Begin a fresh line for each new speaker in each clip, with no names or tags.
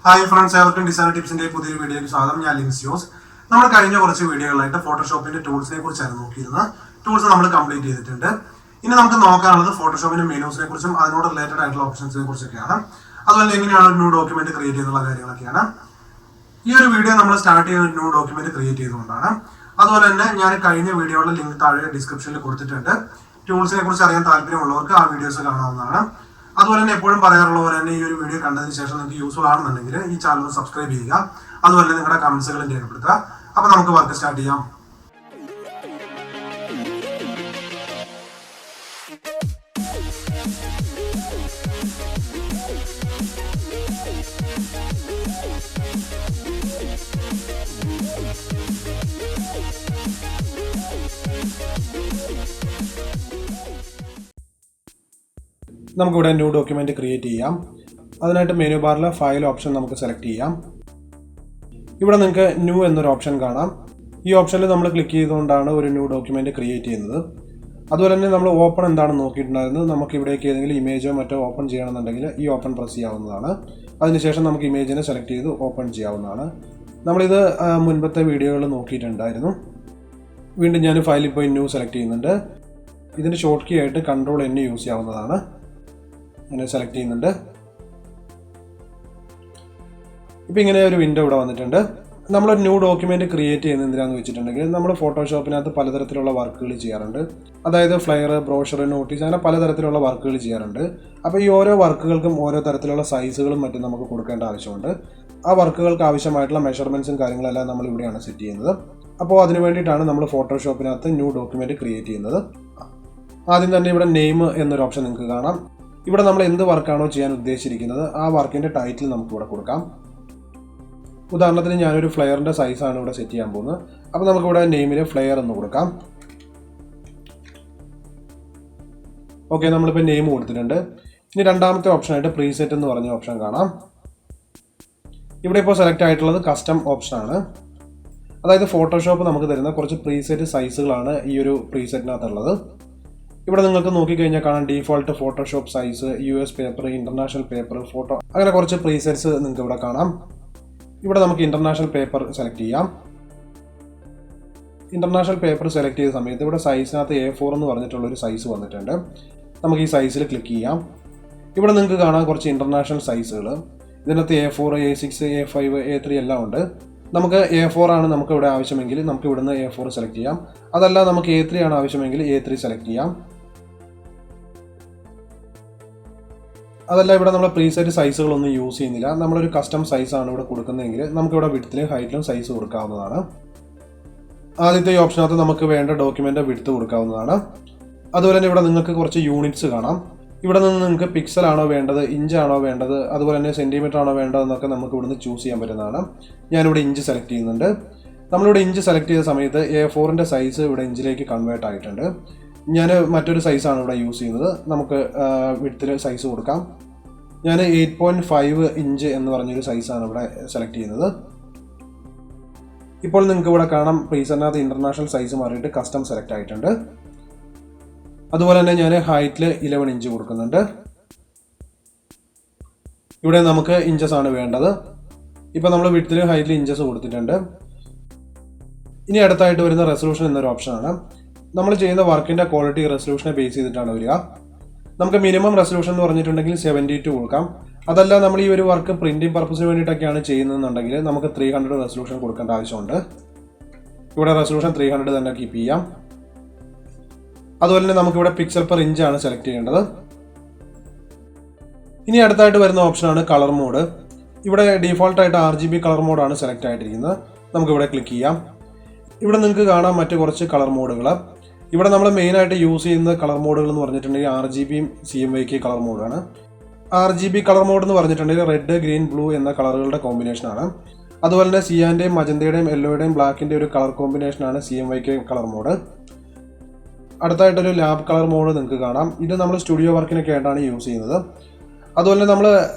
Hi friends, എല്ലാവർക്കും design ടിപ്സിന്റെ പുതിയൊരു വീഡിയോയ്ക്ക് സ്വാഗതം. ഞാൻ ലിൻസിയോസ്. നമ്മൾ കഴിഞ്ഞ കുറച്ച് വീഡിയോകളായിട്ട് ഫോട്ടോഷോപ്പിന്റെ ടൂൾസിനെ കുറിച്ചാണ് നോക്കിയിരുന്നത്. ടൂൾസ് നമ്മൾ കംപ്ലീറ്റ് ചെയ്തിട്ടുണ്ട്. ഇനി നമുക്ക് നോക്കാനുള്ളത് ഫോട്ടോഷോപ്പിന്റെ മെനൂസിനെ കുറിച്ചും അതിനോട് റിലേറ്റഡ് ആയിട്ടുള്ള ഓപ്ഷൻസിനെ കുറിച്ചൊക്കെയാണ്. അതുപോലെ എങ്ങനെയാണ് ഒരു ന്യൂ ഡോക്യുമെന്റ് ക്രിയേറ്റ് ചെയ്യുന്നുള്ള കാര്യങ്ങളൊക്കെയാണ്. ഈ ഒരു വീഡിയോ നമ്മൾ സ്റ്റാർട്ട് ചെയ്ത ന്യൂ ഡോക്യുമെന്റ് ക്രിയേറ്റ് ചെയ്തുകൊണ്ടാണ്. അതുപോലെ തന്നെ ഞാൻ കഴിഞ്ഞ വീഡിയോയുടെ ലിങ്ക് താഴെ ഡിസ്ക്രിപ്ഷനിൽ കൊടുത്തിട്ടുണ്ട്. ടൂൾസിനെ കുറിച്ച് അറിയാൻ താല്പര്യമുള്ളവർക്ക് ആ വീഡിയോസ് കാണാവുന്നതാണ്. അതുപോലെ തന്നെ എപ്പോഴും പറയാറുള്ള പോലെ തന്നെ ഈ ഒരു വീഡിയോ കണ്ടതിന് ശേഷം നിങ്ങൾക്ക് യൂസ്ഫുൾ ആണെന്നുണ്ടെങ്കിൽ ഈ ചാനൽ സബ്സ്ക്രൈബ് ചെയ്യുക. അതുപോലെ നിങ്ങളുടെ കമന്റ്സുകൾ രേഖപ്പെടുത്തുക. അപ്പൊ നമുക്ക് വർക്ക് സ്റ്റാർട്ട് ചെയ്യാം. നമുക്കിവിടെ ന്യൂ ഡോക്യുമെന്റ് ക്രിയേറ്റ് ചെയ്യാം. അതിനായിട്ട് മെനു ബാറിലെ ഫയൽ ഓപ്ഷൻ നമുക്ക് സെലക്ട് ചെയ്യാം. ഇവിടെ നിങ്ങൾക്ക് ന്യൂ എന്നൊരു ഓപ്ഷൻ കാണാം. ഈ ഓപ്ഷനിൽ നമ്മൾ ക്ലിക്ക് ചെയ്തുകൊണ്ടാണ് ഒരു ന്യൂ ഡോക്യുമെന്റ് ക്രിയേറ്റ് ചെയ്യുന്നത്. അതുപോലെ തന്നെ നമ്മൾ ഓപ്പൺ എന്താണെന്ന് നോക്കിയിട്ടുണ്ടായിരുന്നു. നമുക്ക് ഇവിടേക്ക് ഏതെങ്കിലും ഇമേജോ മറ്റോ ഓപ്പൺ ചെയ്യണമെന്നുണ്ടെങ്കിൽ ഈ ഓപ്പൺ പ്രസ് ചെയ്യാവുന്നതാണ്. അതിനുശേഷം നമുക്ക് ഇമേജിനെ സെലക്ട് ചെയ്ത് ഓപ്പൺ ചെയ്യാവുന്നതാണ്. നമ്മളിത് മുൻപത്തെ വീഡിയോകളിൽ നോക്കിയിട്ടുണ്ടായിരുന്നു. വീണ്ടും ഞാൻ ഫയലിൽ പോയി ന്യൂ സെലക്ട് ചെയ്യുന്നുണ്ട്. ഇതിൻ്റെ ഷോർട്ട് കീ ആയിട്ട് Ctrl+N യൂസ് ചെയ്യാവുന്നതാണ്. ഞാൻ സെലക്ട് ചെയ്യുന്നുണ്ട്. ഇപ്പോൾ ഇങ്ങനെ ഒരു വിൻഡോ ഇവിടെ വന്നിട്ടുണ്ട്. നമ്മളൊരു ന്യൂ ഡോക്യുമെന്റ് ക്രിയേറ്റ് ചെയ്യുന്നത് എന്തിനാണെന്ന് വെച്ചിട്ടുണ്ടെങ്കിൽ നമ്മൾ ഫോട്ടോഷോപ്പിനകത്ത് പലതരത്തിലുള്ള വർക്കുകൾ ചെയ്യാറുണ്ട്. അതായത് ഫ്ലയർ, ബ്രോഷർ, നോട്ടീസ്, അങ്ങനെ പലതരത്തിലുള്ള വർക്കുകൾ ചെയ്യാറുണ്ട്. അപ്പോൾ ഈ ഓരോ വർക്കുകൾക്കും ഓരോ തരത്തിലുള്ള സൈസുകളും മറ്റും നമുക്ക് കൊടുക്കേണ്ട ആവശ്യമുണ്ട്. ആ വർക്കുകൾക്ക് ആവശ്യമായിട്ടുള്ള മെഷർമെൻറ്റ്സും കാര്യങ്ങളെല്ലാം നമ്മൾ ഇവിടെയാണ് സെറ്റ് ചെയ്യുന്നത്. അപ്പോൾ അതിന് വേണ്ടിയിട്ടാണ് നമ്മൾ ഫോട്ടോഷോപ്പിനകത്ത് ന്യൂ ഡോക്യുമെന്റ് ക്രിയേറ്റ് ചെയ്യുന്നത്. ആദ്യം തന്നെ ഇവിടെ നെയിം എന്നൊരു ഓപ്ഷൻ നിങ്ങൾക്ക് കാണാം. ഇവിടെ നമ്മൾ എന്ത് വർക്കാണോ ചെയ്യാൻ ഉദ്ദേശിച്ചിരിക്കുന്നത് ആ വർക്കിൻ്റെ ടൈറ്റിൽ നമുക്ക് ഇവിടെ കൊടുക്കാം. ഉദാഹരണത്തിന് ഞാനൊരു ഫ്ലെയറിൻ്റെ സൈസാണ് ഇവിടെ സെറ്റ് ചെയ്യാൻ പോകുന്നത്. അപ്പോൾ നമുക്കിവിടെ നെയിമിൽ ഫ്ലെയർ എന്ന് കൊടുക്കാം. ഓക്കെ, നമ്മളിപ്പോൾ നെയിം കൊടുത്തിട്ടുണ്ട്. ഇനി രണ്ടാമത്തെ ഓപ്ഷനായിട്ട് പ്രീസെറ്റ് എന്ന് പറഞ്ഞ ഓപ്ഷൻ കാണാം. ഇവിടെ ഇപ്പോൾ സെലക്ട് ആയിട്ടുള്ളത് കസ്റ്റം ഓപ്ഷനാണ്. അതായത് ഫോട്ടോഷോപ്പ് നമുക്ക് തരുന്ന കുറച്ച് പ്രീസെറ്റ് സൈസുകളാണ് ഈ ഒരു പ്രീസെറ്റിനകത്തുള്ളത്. ഇവിടെ നിങ്ങൾക്ക് നോക്കിക്കഴിഞ്ഞാൽ കാണാം default Photoshop size, US paper, international paper, photo, അങ്ങനെ കുറച്ച് പ്രീസെറ്റ്സ് നിങ്ങൾക്ക് ഇവിടെ കാണാം. ഇവിടെ നമുക്ക് ഇന്റർനാഷണൽ പേപ്പർ സെലക്ട് ചെയ്യാം. ഇന്റർനാഷണൽ പേപ്പർ സെലക്ട് ചെയ്ത സമയത്ത് ഇവിടെ സൈസിനകത്ത് A4 എന്ന് പറഞ്ഞിട്ടുള്ളൊരു സൈസ് വന്നിട്ടുണ്ട്. നമുക്ക് ഈ സൈസിൽ ക്ലിക്ക് ചെയ്യാം. ഇവിടെ നിങ്ങൾക്ക് കാണാം കുറച്ച് ഇന്റർനാഷണൽ സൈസുകൾ. ഇതിനകത്ത് A4, A6, A5, A3 എല്ലാം ഉണ്ട്. നമുക്ക് A4 ആണ് നമുക്ക് ഇവിടെ ആവശ്യമെങ്കിൽ നമുക്ക് ഇവിടുന്ന് A4 സെലക്ട് ചെയ്യാം. അതല്ല നമുക്ക് A3 ആണ് ആവശ്യമെങ്കിൽ A3 സെലക്ട് ചെയ്യാം. അതല്ല ഇവിടെ നമ്മൾ പ്രീസെറ്റ് സൈസുകളൊന്നും യൂസ് ചെയ്യുന്നില്ല, നമ്മളൊരു കസ്റ്റം സൈസാണ് ഇവിടെ കൊടുക്കുന്നതെങ്കിൽ നമുക്കിവിടെ വിഡ്ത്തിലും ഹൈറ്റിലും സൈസ് കൊടുക്കാവുന്നതാണ്. ആദ്യത്തെ ഈ ഓപ്ഷനകത്ത് നമുക്ക് വേണ്ട ഡോക്യുമെൻ്റ് വിഡ്ത്ത് കൊടുക്കാവുന്നതാണ്. അതുപോലെ തന്നെ ഇവിടെ നിങ്ങൾക്ക് കുറച്ച് യൂണിറ്റ്സ് കാണാം. ഇവിടെ നിന്ന് നിങ്ങൾക്ക് പിക്സൽ ആണോ വേണ്ടത്, ഇഞ്ച് ആണോ വേണ്ടത്, അതുപോലെ തന്നെ സെൻറ്റിമീറ്റർ ആണോ വേണ്ടതെന്നൊക്കെ നമുക്ക് ഇവിടുന്ന് ചൂസ് ചെയ്യാൻ പറ്റുന്നതാണ്. ഞാനിവിടെ ഇഞ്ച് സെലക്ട് ചെയ്യുന്നുണ്ട്. നമ്മളിവിടെ ഇഞ്ച് സെലക്ട് ചെയ്ത സമയത്ത് A4ൻ്റെ സൈസ് ഇവിടെ ഇഞ്ചിലേക്ക് കൺവേർട്ട് ആയിട്ടുണ്ട്. ഞാൻ മറ്റൊരു സൈസാണ് ഇവിടെ യൂസ് ചെയ്യുന്നത്. നമുക്ക് വിഡ്ത്തിൽ സൈസ് കൊടുക്കാം. ഞാൻ 8.5 ഇഞ്ച് എന്ന് പറഞ്ഞൊരു സൈസാണ് ഇവിടെ സെലക്ട് ചെയ്യുന്നത്. ഇപ്പോൾ നിങ്ങൾക്ക് ഇവിടെ കാണാം പ്രീസെറ്റിനകത്ത് ഇൻ്റർനാഷണൽ സൈസ് മാറിയിട്ട് കസ്റ്റം സെലക്ട് ആയിട്ടുണ്ട്. അതുപോലെ തന്നെ ഞാൻ ഹൈറ്റിൽ 11 ഇഞ്ച് കൊടുക്കുന്നുണ്ട്. ഇവിടെ നമുക്ക് ഇഞ്ചസ് ആണ് വേണ്ടത്. ഇപ്പോൾ നമ്മൾ വിഡ്ത്തിലും ഹൈറ്റിലും ഇഞ്ചസ് കൊടുത്തിട്ടുണ്ട്. ഇനി അടുത്തായിട്ട് വരുന്ന റെസൊല്യൂഷൻ എന്നൊരു ഓപ്ഷനാണ്. നമ്മൾ ചെയ്യുന്ന വർക്കിൻ്റെ ക്വാളിറ്റി റെസൊല്യൂഷനെ ബേസ് ചെയ്തിട്ടാണ് വരിക. നമുക്ക് മിനിമം റെസൊല്യൂഷൻ എന്ന് പറഞ്ഞിട്ടുണ്ടെങ്കിൽ 72 കൊടുക്കാം. അതല്ല നമ്മൾ ഈ ഒരു വർക്ക് പ്രിന്റിംഗ് പർപ്പസിന് വേണ്ടിയിട്ടൊക്കെയാണ് ചെയ്യുന്നതെന്നുണ്ടെങ്കിൽ നമുക്ക് 300 റെസൊല്യൂഷൻ കൊടുക്കേണ്ട ആവശ്യമുണ്ട്. ഇവിടെ റെസൊല്യൂഷൻ 300 തന്നെ കീപ്പ് ചെയ്യാം. അതുപോലെ തന്നെ നമുക്കിവിടെ പിക്സൽ പെർ ഇഞ്ച് ആണ് സെലക്ട് ചെയ്യേണ്ടത്. ഇനി അടുത്തായിട്ട് വരുന്ന ഓപ്ഷനാണ് കളർ മോഡ്. ഇവിടെ ഡീഫോൾട്ടായിട്ട് RGB കളർ മോഡാണ് സെലക്ട് ആയിട്ടിരിക്കുന്നത്. നമുക്കിവിടെ ക്ലിക്ക് ചെയ്യാം. ഇവിടെ നിങ്ങൾക്ക് കാണാം മറ്റ് കുറച്ച് കളർ മോഡുകൾ. ഇവിടെ നമ്മൾ മെയിനായിട്ട് യൂസ് ചെയ്യുന്ന കളർ മോഡുകൾ എന്ന് പറഞ്ഞിട്ടുണ്ടെങ്കിൽ RGBയും CMYK കളർ മോഡാണ്. RGB കളർ മോഡ് എന്ന് പറഞ്ഞിട്ടുണ്ടെങ്കിൽ റെഡ്, ഗ്രീൻ, ബ്ലൂ എന്ന കളറുകളുടെ കോമ്പിനേഷനാണ്. അതുപോലെ തന്നെ സിയാൻ്റെയും മജന്തയുടെയും യെല്ലോയുടെയും ബ്ലാക്കിൻ്റെ ഒരു കളർ കോമ്പിനേഷനാണ് CMYK കളർ മോഡ്. അടുത്തായിട്ടൊരു ലാബ് കളർ മോഡ് നിങ്ങൾക്ക് കാണാം. ഇത് നമ്മൾ സ്റ്റുഡിയോ വർക്കിനൊക്കെ ആയിട്ടാണ് യൂസ് ചെയ്യുന്നത്. അതുപോലെ നമ്മൾ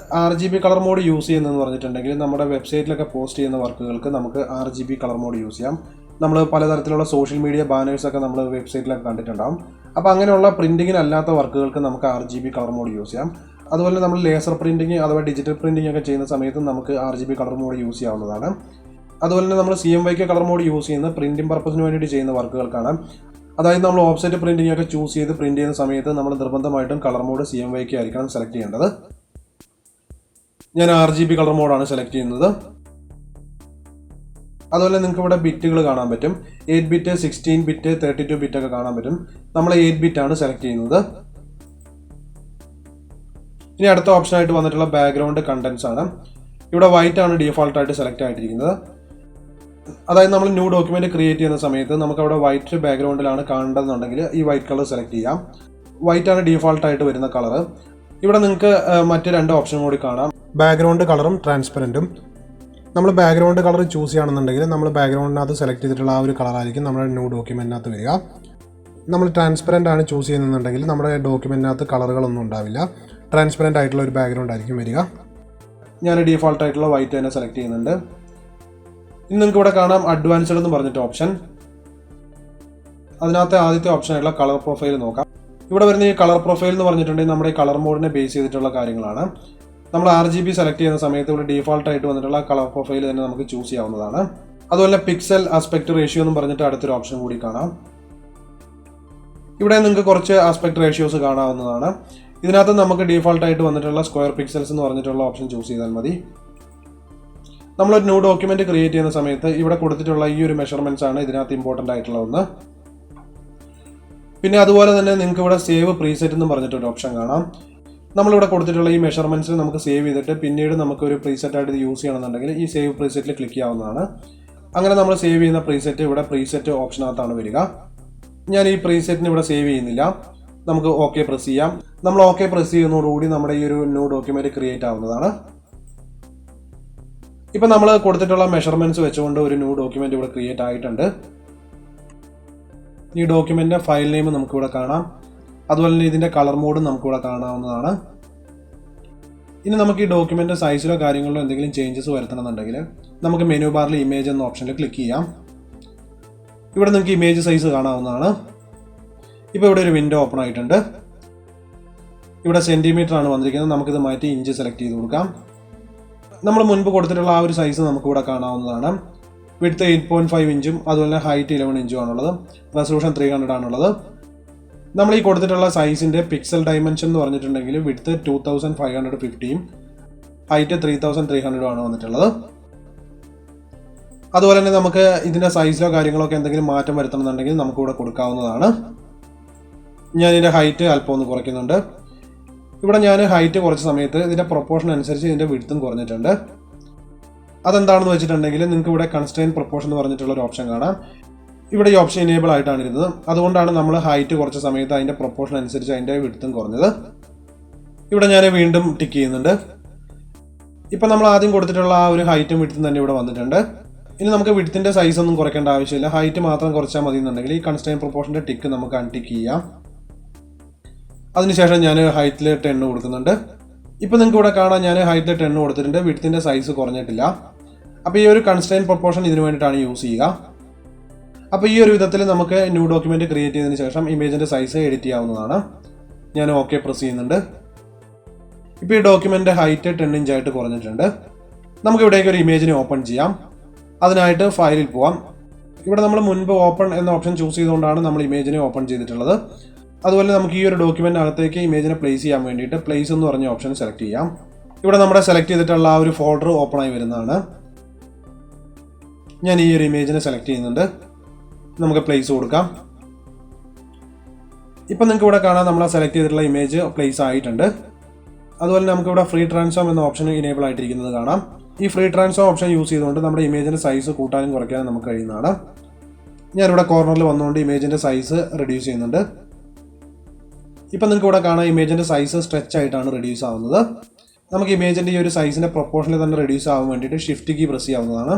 RGB കളർ മോഡ് യൂസ് ചെയ്യുന്നതെന്ന് പറഞ്ഞിട്ടുണ്ടെങ്കിൽ നമ്മുടെ വെബ്സൈറ്റിലൊക്കെ പോസ്റ്റ് ചെയ്യുന്ന വർക്കുകൾക്ക് നമുക്ക് RGB കളർ മോഡ് യൂസ് ചെയ്യാം. നമ്മൾ പലതരത്തിലുള്ള സോഷ്യൽ മീഡിയ ബാനേഴ്സൊക്കെ നമ്മൾ വെബ്സൈറ്റിലൊക്കെ കണ്ടിട്ടുണ്ടാകും. അപ്പോൾ അങ്ങനെയുള്ള പ്രിൻറ്റിങ്ങിനല്ലാത്ത വർക്കുകൾക്ക് നമുക്ക് RGB കളർ മോഡ് യൂസ് ചെയ്യാം. അതുപോലെ നമ്മൾ ലേസർ പ്രിൻറ്റിങ് അഥവാ ഡിജിറ്റൽ പ്രിൻറ്റിംഗ് ഒക്കെ ചെയ്യുന്ന സമയത്ത് നമുക്ക് RGB കളർ മോഡ് യൂസ് ചെയ്യാവുന്നതാണ്. അതുപോലെ തന്നെ നമ്മൾ CMYK കളർ മോഡ് യൂസ് ചെയ്യുന്ന പ്രിൻറ്റിംഗ് പർപ്പസിന് വേണ്ടിയിട്ട് ചെയ്യുന്ന വർക്കുകൾക്കാണ്. അതായത് നമ്മൾ ഓഫ്സെറ്റ് പ്രിൻറ്റിംഗ് ഒക്കെ ചൂസ് ചെയ്ത് പ്രിൻറ്റ് ചെയ്യുന്ന സമയത്ത് നമ്മൾ നിർബന്ധമായിട്ടും കളർ മോഡ് CMYK ആയിരിക്കണം സെലക്ട് ചെയ്യേണ്ടത്. ഞാൻ RGB കളർ മോഡാണ് സെലക്ട് ചെയ്യുന്നത്. അതുപോലെ നിങ്ങൾക്ക് ഇവിടെ ബിറ്റുകൾ കാണാൻ പറ്റും. 8 ബിറ്റ്, 16 ബിറ്റ്, 32 ബിറ്റ് ഒക്കെ കാണാൻ പറ്റും. നമ്മൾ 8 ബിറ്റ് ആണ് സെലക്ട് ചെയ്യുന്നത്. ഇനി അടുത്ത ഓപ്ഷനായിട്ട് വന്നിട്ടുള്ള ബാക്ക്ഗ്രൗണ്ട് കണ്ടൻസ് ആണ്. ഇവിടെ വൈറ്റ് ആണ് ഡീഫോൾട്ട് ആയിട്ട് സെലക്ട് ആയിട്ടിരിക്കുന്നത്. അതായത് നമ്മൾ ന്യൂ ഡോക്യുമെന്റ് ക്രിയേറ്റ് ചെയ്യുന്ന സമയത്ത് നമുക്ക് അവിടെ വൈറ്റ് ബാക്ക്ഗ്രൗണ്ടിലാണ് കാണേണ്ടതെന്നുണ്ടെങ്കിൽ ഈ വൈറ്റ് കളർ സെലക്ട് ചെയ്യാം. വൈറ്റ് ആണ് ഡീഫോൾട്ട് ആയിട്ട് വരുന്ന കളർ. ഇവിടെ നിങ്ങൾക്ക് മറ്റ് 2 ഓപ്ഷൻ കൂടി കാണാം, ബാക്ക്ഗ്രൗണ്ട് കളറും ട്രാൻസ്പെറൻറ്റും. നമ്മൾ ബാക്ക്ഗ്രൗണ്ട് കളർ ചൂസ് ചെയ്യുകയാണെന്നുണ്ടെങ്കിൽ നമ്മൾ ബാക്ക്ഗ്രൗണ്ടിനകത്ത് സെലക്ട് ചെയ്തിട്ടുള്ള ആ ഒരു കളറായിരിക്കും നമ്മുടെ ന്യൂ ഡോക്യുമെൻറ്റിനകത്ത് വരിക. നമ്മൾ ട്രാൻസ്പെറൻ്റ് ആണ് ചൂസ് ചെയ്യുന്നുണ്ടെങ്കിൽ നമ്മുടെ ഡോക്യുമെൻറ്റിനകത്ത് കളറുകളൊന്നും ഉണ്ടാവില്ല, ട്രാൻസ്പെറൻ്റ് ആയിട്ടുള്ള ഒരു ബാക്ക്ഗ്രൗണ്ട് ആയിരിക്കും വരിക. ഞാൻ ഡീഫോൾട്ട് ആയിട്ടുള്ള വൈറ്റ് തന്നെ സെലക്ട് ചെയ്യുന്നുണ്ട്. ഇനി നിങ്ങൾക്ക് ഇവിടെ കാണാം അഡ്വാൻസ്ഡ് എന്ന് പറഞ്ഞിട്ട് ഓപ്ഷൻ. അതിനകത്ത് ആദ്യത്തെ ഓപ്ഷൻ ആയിട്ടുള്ള കളർ പ്രൊഫൈൽ നോക്കാം. ഇവിടെ വരുന്ന ഈ കളർ പ്രൊഫൈൽ എന്ന് പറഞ്ഞിട്ടുണ്ടെങ്കിൽ നമ്മുടെ ഈ കളർ മോഡിനെ ബേസ് ചെയ്തിട്ടുള്ള കാര്യങ്ങളാണ്. നമ്മൾ RGB സെലക്ട് ചെയ്യുന്ന സമയത്ത് ഇവിടെ ഡീഫോൾട്ട് ആയിട്ട് വന്നിട്ടുള്ള കളർ പ്രൊഫൈൽ തന്നെ നമുക്ക് ചൂസ് ചെയ്യാവുന്നതാണ്. അതുപോലെ പിക്സൽ ആസ്പെക്ട് റേഷ്യോ എന്ന് പറഞ്ഞിട്ട് അടുത്തൊരു ഓപ്ഷൻ കൂടി കാണാം. ഇവിടെ നിങ്ങൾക്ക് കുറച്ച് ആസ്പെക്ട് റേഷ്യോസ് കാണാവുന്നതാണ്. ഇതിനകത്ത് നമുക്ക് ഡീഫോൾട്ട് ആയിട്ട് വന്നിട്ടുള്ള സ്ക്വയർ പിക്സൽസ് എന്ന് പറഞ്ഞിട്ടുള്ള ഓപ്ഷൻ ചൂസ് ചെയ്താൽ മതി. നമ്മളൊരു ന്യൂ ഡോക്യുമെന്റ് ക്രിയേറ്റ് ചെയ്യുന്ന സമയത്ത് ഇവിടെ കൊടുത്തിട്ടുള്ള ഈ ഒരു മെഷർമെന്റ്സ് ആണ് ഇതിനകത്ത് ഇമ്പോർട്ടൻ്റ് ആയിട്ടുള്ള ഒന്ന്. പിന്നെ അതുപോലെ തന്നെ നിങ്ങൾക്ക് ഇവിടെ സേവ് പ്രീസെറ്റ് എന്ന് പറഞ്ഞിട്ടൊരു ഓപ്ഷൻ കാണാം. നമ്മളിവിടെ കൊടുത്തിട്ടുള്ള ഈ മെഷർമെന്റ്സ് നമുക്ക് സേവ് ചെയ്തിട്ട് പിന്നീട് നമുക്കൊരു പ്രീസെറ്റ് ആയിട്ട് ഇത് യൂസ് ചെയ്യണമെന്നുണ്ടെങ്കിൽ ഈ സേവ് പ്രീസെറ്റിൽ ക്ലിക്ക് ചെയ്യാവുന്നതാണ്. അങ്ങനെ നമ്മൾ സേവ് ചെയ്യുന്ന പ്രീസെറ്റ് ഇവിടെ പ്രീസെറ്റ് ഓപ്ഷനകത്താണ് വരിക. ഞാൻ ഈ പ്രീസെറ്റിന് ഇവിടെ സേവ് ചെയ്യുന്നില്ല. നമുക്ക് ഓക്കെ പ്രസ് ചെയ്യാം. നമ്മൾ ഓക്കെ പ്രസ് ചെയ്യുന്നതോടുകൂടി നമ്മുടെ ഈ ഒരു ന്യൂ ഡോക്യുമെന്റ് ക്രിയേറ്റ് ആവുന്നതാണ്. ഇപ്പം നമ്മൾ കൊടുത്തിട്ടുള്ള മെഷർമെന്റ്സ് വെച്ചുകൊണ്ട് ഒരു ന്യൂ ഡോക്യുമെന്റ് ഇവിടെ ക്രിയേറ്റ് ആയിട്ടുണ്ട്. ഈ ഡോക്യുമെന്റിന്റെ ഫയൽ നെയിം നമുക്കിവിടെ കാണാം. അതുപോലെ തന്നെ ഇതിന്റെ കളർ മോഡും നമുക്കിവിടെ കാണാവുന്നതാണ്. ഇനി നമുക്ക് ഈ ഡോക്യുമെന്റ് സൈസിലോ കാര്യങ്ങളിലോ എന്തെങ്കിലും ചേഞ്ചസ് വരുത്തണമെന്നുണ്ടെങ്കിൽ നമുക്ക് മെനു ബാറിൽ ഇമേജ് എന്ന ഓപ്ഷനിൽ ക്ലിക്ക് ചെയ്യാം. ഇവിടെ നിങ്ങൾക്ക് ഇമേജ് സൈസ് കാണാവുന്നതാണ്. ഇപ്പോൾ ഇവിടെ ഒരു വിൻഡോ ഓപ്പൺ ആയിട്ടുണ്ട്. ഇവിടെ സെന്റിമീറ്റർ ആണ് വന്നിരിക്കുന്നത്. നമുക്കിത് മാറ്റി ഇഞ്ച് സെലക്ട് ചെയ്ത് കൊടുക്കാം. നമ്മൾ മുൻപ് കൊടുത്തിട്ടുള്ള ആ ഒരു സൈസ് നമുക്കിവിടെ കാണാവുന്നതാണ്. വിഡ്ത്ത് 8.5 ഇഞ്ചും അതുപോലെ തന്നെ ഹൈറ്റ് 11 ഇഞ്ചും ആണുള്ളത്. റെസൊല്യൂഷൻ 300 ആണുള്ളത്. നമ്മൾ ഈ കൊടുത്തിട്ടുള്ള സൈസിന്റെ പിക്സൽ ഡയമെൻഷൻ എന്ന് പറഞ്ഞിട്ടുണ്ടെങ്കിൽ വിഡ്ത്ത് 2550 ഹൈറ്റ് 3300 ആണ് വന്നിട്ടുള്ളത്. അതുപോലെ തന്നെ നമുക്ക് ഇതിന്റെ സൈസിലോ കാര്യങ്ങളോ ഒക്കെ എന്തെങ്കിലും മാറ്റം വരുത്തണമെന്നുണ്ടെങ്കിൽ നമുക്ക് ഇവിടെ കൊടുക്കാവുന്നതാണ്. ഞാൻ ഇതിന്റെ ഹൈറ്റ് അല്പം ഒന്ന് കുറയ്ക്കുന്നുണ്ട്. ഇവിടെ ഞാൻ ഹൈറ്റ് കുറച്ച സമയത്ത് ഇതിന്റെ പ്രൊപ്പോർഷൻ അനുസരിച്ച് ഇതിന്റെ വിഡ്ത്തും കുറഞ്ഞിട്ടുണ്ട്. അതെന്താണെന്ന് വെച്ചിട്ടുണ്ടെങ്കിൽ നിങ്ങൾക്ക് ഇവിടെ കൺസ്ട്രെയിന്റ് പ്രൊപ്പോർഷൻ എന്ന് പറഞ്ഞിട്ടുള്ള ഒരു ഓപ്ഷൻ കാണാം. ഇവിടെ ഈ ഓപ്ഷൻ ഇനേബിൾ ആയിട്ടാണ് ഇരുന്നത്. അതുകൊണ്ടാണ് നമ്മൾ ഹൈറ്റ് കുറച്ച സമയത്ത് അതിന്റെ പ്രൊപ്പോർഷൻ അനുസരിച്ച് അതിന്റെ വിഡ്ത്തും കുറഞ്ഞത്. ഇവിടെ ഞാൻ വീണ്ടും ടിക്ക് ചെയ്യുന്നുണ്ട്. ഇപ്പം നമ്മൾ ആദ്യം കൊടുത്തിട്ടുള്ള ആ ഒരു ഹൈറ്റും വിഡ്ത്തും തന്നെ ഇവിടെ വന്നിട്ടുണ്ട്. ഇനി നമുക്ക് വിഡ്ത്തിന്റെ സൈസ് ഒന്നും കുറയ്ക്കേണ്ട ആവശ്യമില്ല. ഹൈറ്റ് മാത്രം കുറച്ചാൽ മതി എന്നുണ്ടെങ്കിൽ ഈ കൺസ്ട്രെയിന്റ് പ്രൊപ്പോർഷന്റെ ടിക്ക് നമുക്ക് അൺടിക്ക് ചെയ്യാം. അതിനുശേഷം ഞാൻ ഹൈറ്റിൽ 10 കൊടുക്കുന്നുണ്ട്. ഇപ്പം നിങ്ങൾക്ക് ഇവിടെ കാണാൻ ഞാൻ ഹൈറ്റിൽ 10 കൊടുത്തിട്ടുണ്ട്. വിഡ്ത്തിന്റെ സൈസ് കുറഞ്ഞിട്ടില്ല. അപ്പോൾ ഈ ഒരു കൺസ്ട്രെയിന്റ് പ്രൊപ്പോർഷൻ ഇതിനു വേണ്ടിയിട്ടാണ് യൂസ് ചെയ്യുക. അപ്പോൾ ഈ ഒരു വിധത്തിൽ നമുക്ക് ന്യൂ ഡോക്യുമെന്റ് ക്രിയേറ്റ് ചെയ്തതിന് ശേഷം ഇമേജിന്റെ സൈസ് എഡിറ്റ് ചെയ്യാവുന്നതാണ്. ഞാൻ ഓക്കെ പ്രസ് ചെയ്യുന്നുണ്ട്. ഇപ്പോൾ ഈ ഡോക്യുമെന്റ് ഹൈറ്റ് 10 ഇഞ്ചായിട്ട് കുറഞ്ഞിട്ടുണ്ട്. നമുക്ക് ഇവിടേക്ക് ഒരു ഇമേജിനെ ഓപ്പൺ ചെയ്യാം. അതിനായിട്ട് ഫയലിൽ പോവാം. ഇവിടെ നമ്മൾ മുൻപ് ഓപ്പൺ എന്ന ഓപ്ഷൻ ചൂസ് ചെയ്തുകൊണ്ടാണ് നമ്മൾ ഇമേജിനെ ഓപ്പൺ ചെയ്തിട്ടുള്ളത്. അതുപോലെ നമുക്ക് ഈ ഒരു ഡോക്യുമെന്റിനകത്തേക്ക് ഇമേജിനെ പ്ലേസ് ചെയ്യാൻ വേണ്ടിയിട്ട് പ്ലേസ് എന്ന് പറഞ്ഞ ഓപ്ഷൻ സെലക്ട് ചെയ്യാം. ഇവിടെ നമ്മുടെ സെലക്ട് ചെയ്തിട്ടുള്ള ആ ഒരു ഫോൾഡർ ഓപ്പൺ ആയി വരുന്നതാണ്. ഞാൻ ഈ ഒരു ഇമേജിനെ സെലക്ട് ചെയ്യുന്നുണ്ട്. നമുക്ക് പ്ലേസ് കൊടുക്കാം. ഇപ്പം നിങ്ങൾക്ക് ഇവിടെ കാണാൻ നമ്മൾ സെലക്ട് ചെയ്തിട്ടുള്ള ഇമേജ് പ്ലേസ് ആയിട്ടുണ്ട്. അതുപോലെ നമുക്കിവിടെ ഫ്രീ ട്രാൻസ്ഫോം എന്ന ഓപ്ഷൻ ഇനേബിൾ ആയിട്ടിരിക്കുന്നത് കാണാം. ഈ ഫ്രീ ട്രാൻസ്ഫോം ഓപ്ഷൻ യൂസ് ചെയ്തുകൊണ്ട് നമ്മുടെ ഇമേജിന്റെ സൈസ് കൂട്ടാനും കുറയ്ക്കാനും നമുക്ക് കഴിയുന്നതാണ്. ഞാനിവിടെ കോർണറിൽ വന്നുകൊണ്ട് ഇമേജിന്റെ സൈസ് റെഡ്യൂസ് ചെയ്യുന്നുണ്ട്. ഇപ്പം നിങ്ങൾക്ക് ഇവിടെ കാണാം ഇമേജിന്റെ സൈസ് സ്ട്രെച്ച് ആയിട്ടാണ് റെഡ്യൂസ് ആവുന്നത്. നമുക്ക് ഇമേജിന്റെ ഈ ഒരു സൈസിന്റെ പ്രൊപ്പോർഷനിൽ തന്നെ റെഡ്യൂസ് ആവാൻ വേണ്ടിയിട്ട് ഷിഫ്റ്റ് കീ പ്രസ് ചെയ്യാവുന്നതാണ്.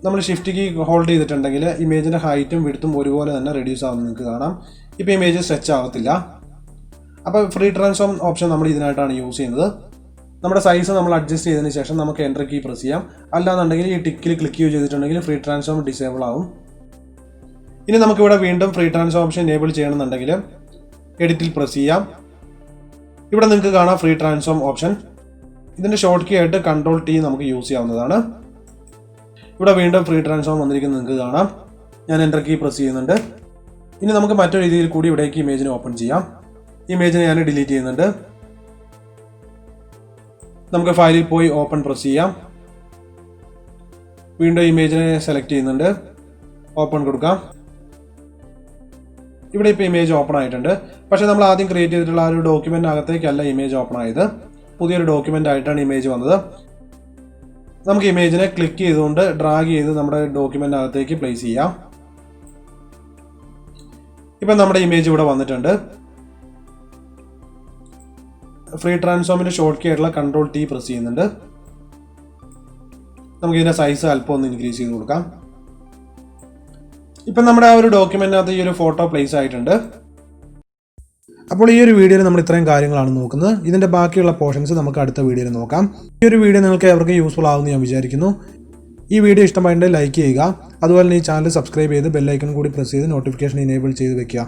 നമ്മൾ ഷിഫ്റ്റ് കീ ഹോൾഡ് ചെയ്തിട്ടുണ്ടെങ്കിൽ ഇമേജിന്റെ ഹൈറ്റും വിഡ്ത്തും ഒരുപോലെ തന്നെ റെഡ്യൂസ് ആവുന്നത് നിങ്ങൾക്ക് കാണാം. ഇപ്പോൾ ഇമേജ് സ്ട്രെച്ച് ആവത്തില്ല. അപ്പോൾ ഫ്രീ ട്രാൻസ്ഫോം ഓപ്ഷൻ നമ്മൾ ഇതിനായിട്ടാണ് യൂസ് ചെയ്യുന്നത്. നമ്മുടെ സൈസ് നമ്മൾ അഡ്ജസ്റ്റ് ചെയ്തതിന് ശേഷം നമുക്ക് എൻ്റർ കീ പ്രസ് ചെയ്യാം. അല്ലാന്നുണ്ടെങ്കിൽ ഈ ടിക്കിൽ ക്ലിക്ക് ചെയ്തിട്ടുണ്ടെങ്കിൽ ഫ്രീ ട്രാൻസ്ഫോം ഡിസേബിൾ ആവും. ഇനി നമുക്കിവിടെ വീണ്ടും ഫ്രീ ട്രാൻസ്ഫോം ഓപ്ഷൻ എനേബിൾ ചെയ്യണമെന്നുണ്ടെങ്കിൽ എഡിറ്റിൽ പ്രസ് ചെയ്യാം. ഇവിടെ നിങ്ങൾക്ക് കാണാം ഫ്രീ ട്രാൻസ്ഫോം ഓപ്ഷൻ. ഇതിൻ്റെ ഷോർട്ട് കീ ആയിട്ട് Ctrl+T നമുക്ക് യൂസ് ചെയ്യാവുന്നതാണ്. ഇവിടെ വീണ്ടും ഫ്രീ ട്രാൻസ്ഫോം വന്നിരിക്കുന്നത് നിങ്ങൾക്ക് കാണാം. ഞാൻ എൻ്റർ കീ പ്രസ് ചെയ്യുന്നുണ്ട്. ഇനി നമുക്ക് മറ്റൊരു രീതിയിൽ കൂടി ഇവിടേക്ക് ഇമേജിനെ ഓപ്പൺ ചെയ്യാം. ഇമേജിനെ ഞാൻ ഡിലീറ്റ് ചെയ്യുന്നുണ്ട്. നമുക്ക് ഫയലിൽ പോയി ഓപ്പൺ പ്രസ് ചെയ്യാം. വീണ്ടും ഇമേജിനെ സെലക്ട് ചെയ്യുന്നുണ്ട്. ഓപ്പൺ കൊടുക്കാം. ഇവിടെ ഇപ്പോൾ ഇമേജ് ഓപ്പൺ ആയിട്ടുണ്ട്. പക്ഷേ നമ്മൾ ആദ്യം ക്രിയേറ്റ് ചെയ്തിട്ടുള്ള ആ ഒരു ഡോക്യുമെൻറ്റിനകത്തേക്കല്ല ഇമേജ് ഓപ്പൺ ആയത്. പുതിയൊരു ഡോക്യുമെൻ്റ് ആയിട്ടാണ് ഇമേജ് വന്നത്. നമുക്ക് ഇമേജിനെ ക്ലിക്ക് ചെയ്തുകൊണ്ട് ഡ്രാഗ് ചെയ്ത് നമ്മുടെ ഡോക്യുമെൻറ്റിനകത്തേക്ക് പ്ലേസ് ചെയ്യാം. ഇപ്പം നമ്മുടെ ഇമേജ് ഇവിടെ വന്നിട്ടുണ്ട്. ഫ്രീ ട്രാൻസ്ഫോമിൻ്റെ ഷോർട്ട് കീ ആയിട്ടുള്ള Ctrl+T പ്രസ് ചെയ്യുന്നുണ്ട്. നമുക്ക് ഇതിൻ്റെ സൈസ് അല്പം ഒന്ന് ഇൻക്രീസ് ചെയ്ത് കൊടുക്കാം. ഇപ്പം നമ്മുടെ ആ ഒരു ഡോക്യുമെൻറ്റിനകത്ത് ഈ ഒരു ഫോട്ടോ പ്ലേസ് ആയിട്ടുണ്ട്. അപ്പോൾ ഈ ഒരു വീഡിയോയിൽ നമ്മൾ ഇത്രയും കാര്യങ്ങളാണ് നോക്കുന്നത്. ഇതിൻ്റെ ബാക്കിയുള്ള പോർഷൻസ് നമുക്ക് അടുത്ത വീഡിയോയിൽ നോക്കാം. ഈ ഒരു വീഡിയോ നിങ്ങൾക്ക് എവർക്ക് യൂസ്ഫുൾ ആകുമെന്ന് ഞാൻ വിചാരിക്കുന്നു. ഈ വീഡിയോ ഇഷ്ടമായിട്ടുണ്ടെങ്കിൽ ലൈക്ക് ചെയ്യുക. അതുപോലെ തന്നെ ഈ ചാനൽ സബ്സ്ക്രൈബ് ചെയ്ത് ബെൽ ഐക്കൺ കൂടി പ്രസ് ചെയ്ത് നോട്ടിഫിക്കേഷൻ ഇനേബിൾ ചെയ്ത് വെക്കുക.